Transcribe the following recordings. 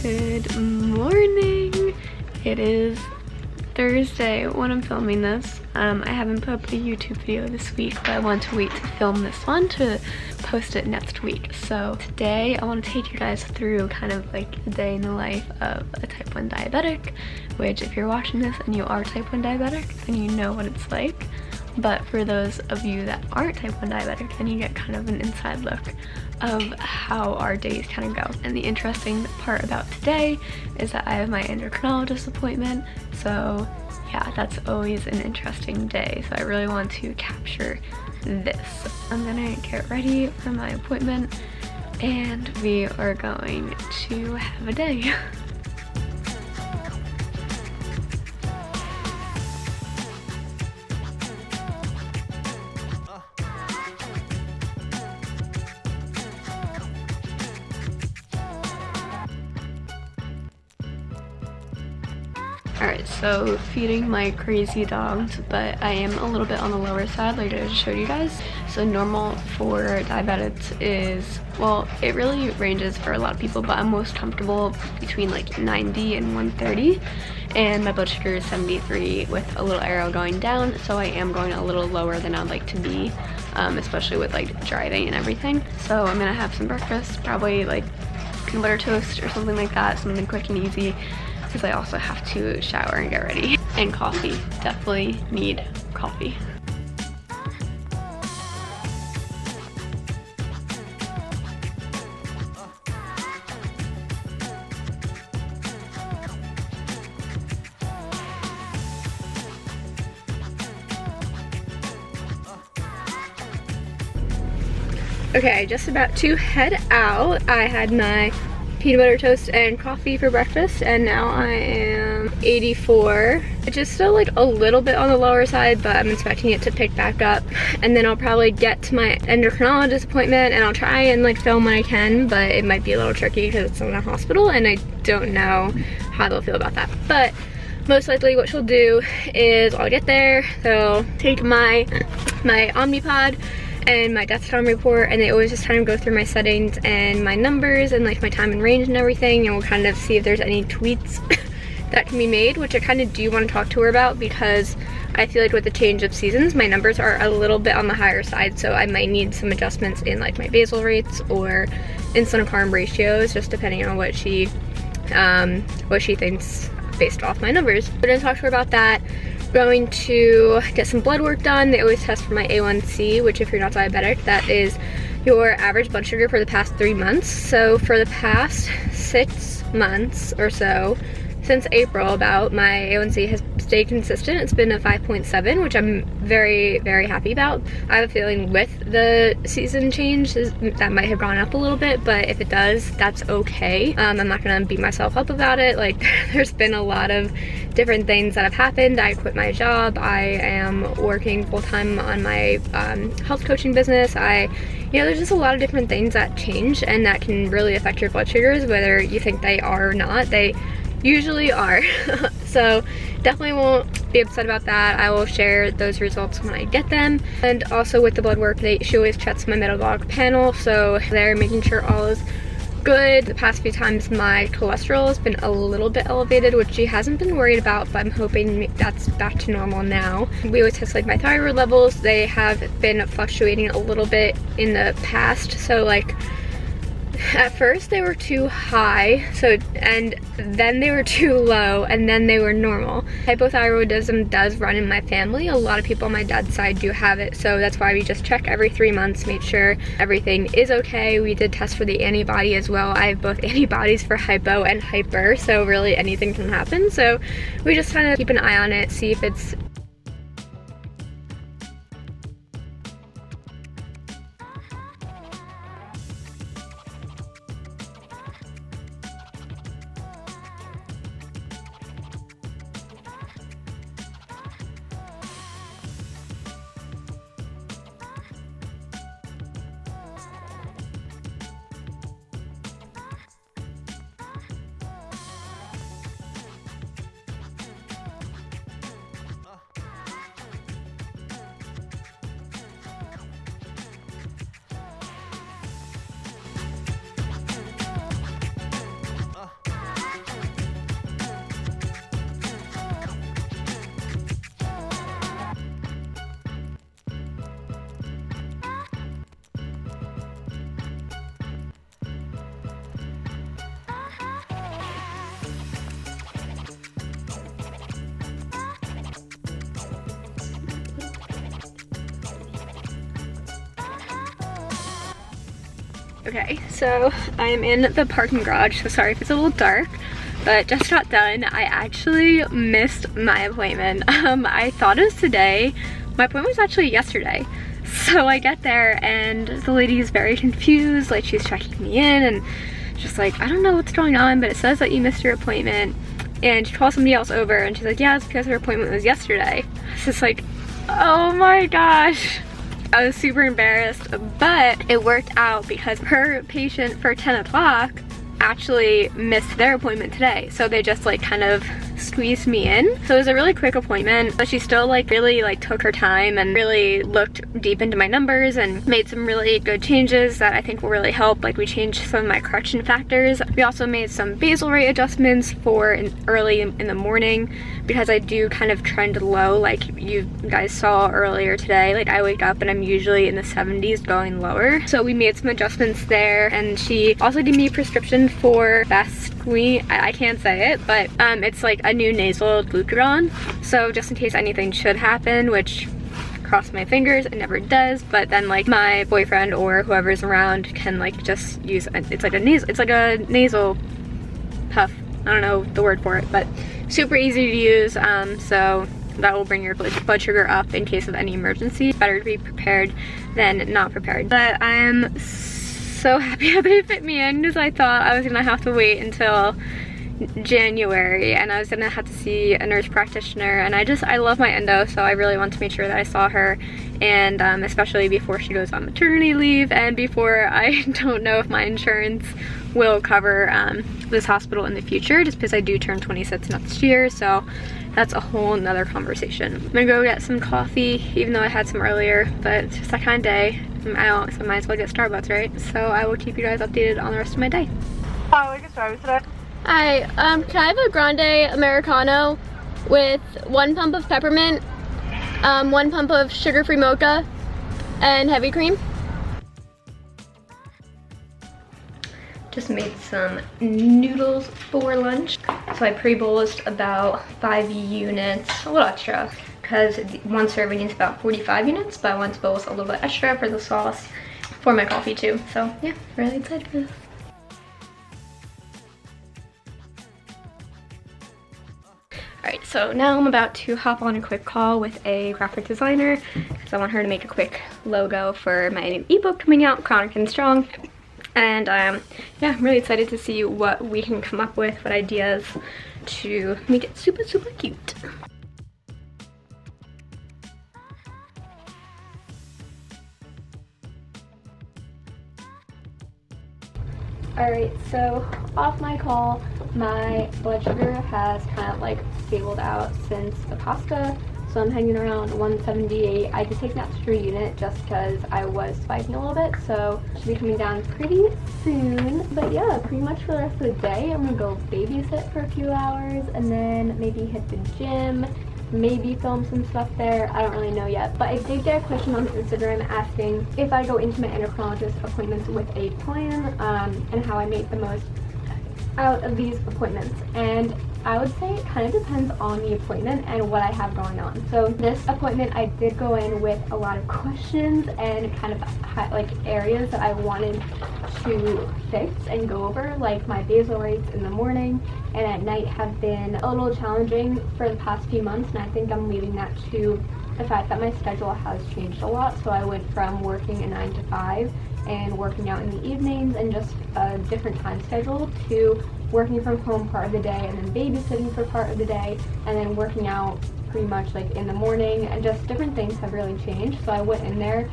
Good morning. It is Thursday when I'm filming this. I haven't put up a YouTube video this week, but I want to wait to film this one to post it next week. So today I want to take you guys through kind of like a day in the life of a type 1 diabetic, which if you're watching this and you are type 1 diabetic, then you know what it's like. But for those of you that aren't type 1 diabetic, then you get kind of an inside look of how our days kind of go. And the interesting part about today is that I have my endocrinologist appointment, so yeah, that's always an interesting day. So I really want to capture this. I'm gonna get ready for my appointment and we are going to have a day. Alright, so feeding my crazy dogs, but I am a little bit on the lower side like I just showed you guys. So normal for diabetics is, well, it really ranges for a lot of people, but I'm most comfortable between like 90 and 130, and my blood sugar is 73 with a little arrow going down, so I am going a little lower than I'd like to be, especially with like driving and everything. So I'm gonna have some breakfast, probably like peanut butter toast or something like that, something quick and easy, because I also have to shower and get ready. And coffee, definitely need coffee. Okay, just about to head out. I had my peanut butter toast and coffee for breakfast, and now I am 84, which is still like a little bit on the lower side, but I'm expecting it to pick back up. And then I'll probably get to my endocrinologist appointment and I'll try and like film when I can, but it might be a little tricky because it's in a hospital and I don't know how they'll feel about that. But most likely what she'll do is I'll get there, they'll take my Omnipod and my death time report, and they always just kind of go through my settings and my numbers and like my time and range and everything, and we'll kind of see if there's any tweaks that can be made, which I kind of do want to talk to her about, because I feel like with the change of seasons my numbers are a little bit on the higher side, so I might need some adjustments in like my basal rates or insulin to carb ratios, just depending on what she thinks based off my numbers. We're gonna talk to her about that. Going to get some blood work done. They always test for my A1C, which if you're not diabetic, that is your average blood sugar for the past 3 months. So for the past 6 months or so, since April about, my A1C has stayed consistent. It's been a 5.7, which I'm very, very happy about. I have a feeling with the season change that might have gone up a little bit, but if it does, that's okay. I'm not gonna beat myself up about it. Like, there's been a lot of different things that have happened. I quit my job. I am working full-time on my health coaching business. There's just a lot of different things that change and that can really affect your blood sugars, whether you think they are or not. They usually are. So definitely won't be upset about that. I will share those results when I get them. And also with the blood work, she always checks my metabolic panel, so they're making sure all is good. The past few times my cholesterol has been a little bit elevated, which she hasn't been worried about, but I'm hoping that's back to normal now. We always test like my thyroid levels. They have been fluctuating a little bit in the past, so like at first they were too high, and then they were too low, and then they were normal. Hypothyroidism does run in my family. A lot of people on my dad's side do have it, so that's why we just check every 3 months, make sure everything is okay. We did test for the antibody as well. I have both antibodies for hypo and hyper, so really anything can happen. So we just kind of keep an eye on it, see if it's Okay, so I am in the parking garage, so sorry if it's a little dark, but just got done. I actually missed my appointment. I thought it was today. My appointment was actually yesterday. So I get there and the lady is very confused, like she's checking me in and just like, I don't know what's going on, but it says that you missed your appointment. And she calls somebody else over and she's like, yeah, it's because her appointment was yesterday. It's just like, oh my gosh. I was super embarrassed, but it worked out because her patient for 10 o'clock actually missed their appointment today. So they just like kind of squeezed me in. So it was a really quick appointment, but she still like really like took her time and really looked deep into my numbers and made some really good changes that I think will really help. Like we changed some of my correction factors. We also made some basal rate adjustments for early in the morning because I do kind of trend low like you guys saw earlier today. Like I wake up and I'm usually in the 70s going lower. So we made some adjustments there, and she also gave me a prescription for I can't say it, but it's like a new nasal glucagon. So just in case anything should happen, which cross my fingers, it never does, but then like my boyfriend or whoever's around can like just use it's like a nasal puff. I don't know the word for it, but super easy to use. So that will bring your blood sugar up in case of any emergency. Better to be prepared than not prepared. But I am so happy that they fit me in because I thought I was gonna have to wait until January and I was gonna have to see a nurse practitioner, and I love my endo, so I really want to make sure that I saw her, and especially before she goes on maternity leave and before I don't know if my insurance will cover this hospital in the future, just because I do turn 26 next year. So that's a whole nother conversation. I'm gonna go get some coffee, even though I had some earlier, but it's just that kind of day. I'm out, so I might as well get Starbucks, right? So I will keep you guys updated on the rest of my day. Hi, we can Starbucks today. Hi, can I have a grande Americano with 1 pump of peppermint, 1 pump of sugar-free mocha, and heavy cream? Just made some noodles for lunch. So I pre-bolused about 5 units, a little extra, because one serving is about 45 units, but I want to bolus a little bit extra for the sauce for my coffee too. So yeah, really excited for this. Alright, so now I'm about to hop on a quick call with a graphic designer because I want her to make a quick logo for my new ebook coming out, Chronic and Strong. And yeah, I'm really excited to see what we can come up with, what ideas to make it super, super cute. Alright, so off my call, my blood sugar has kind of like stabled out since the pasta. So I'm hanging around 178. I did take an extra unit just because I was spiking a little bit, so it should be coming down pretty soon. But yeah, pretty much for the rest of the day, I'm gonna go babysit for a few hours and then maybe hit the gym, maybe film some stuff there. I don't really know yet. But I did get a question on Instagram asking if I go into my endocrinologist appointments with a plan and how I make the most out of these appointments. And I would say it kind of depends on the appointment and what I have going on. So this appointment, I did go in with a lot of questions and kind of like areas that I wanted to fix and go over, like my basal rates in the morning and at night have been a little challenging for the past few months, and I think I'm leaving that to the fact that my schedule has changed a lot. So I went from working a 9 to 5 and working out in the evenings and just a different time schedule to working from home part of the day and then babysitting for part of the day and then working out pretty much like in the morning, and just different things have really changed. So I went in there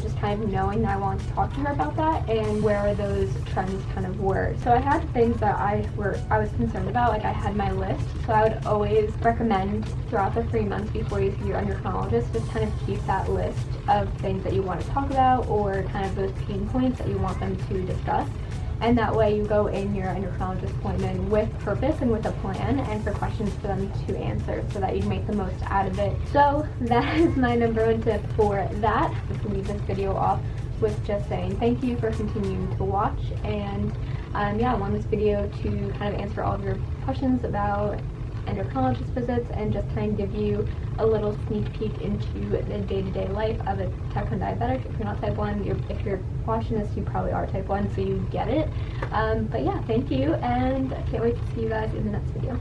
just kind of knowing that I wanted to talk to her about that and where those trends kind of were. So I had things that I was concerned about, like I had my list. So I would always recommend throughout the 3 months before you see your endocrinologist, just kind of keep that list of things that you want to talk about or kind of those pain points that you want them to discuss. And that way you go in your endocrinologist appointment with purpose and with a plan and for questions for them to answer so that you make the most out of it. So that is my number 1 tip for that. Just to leave this video off with just saying thank you for continuing to watch, and yeah, I want this video to kind of answer all of your questions about endocrinologist visits and just kind of give you a little sneak peek into the day-to-day life of a type 1 diabetic. If you're not type 1, if you're watching this, you probably are type 1, so you get it. But yeah, thank you, and I can't wait to see you guys in the next video.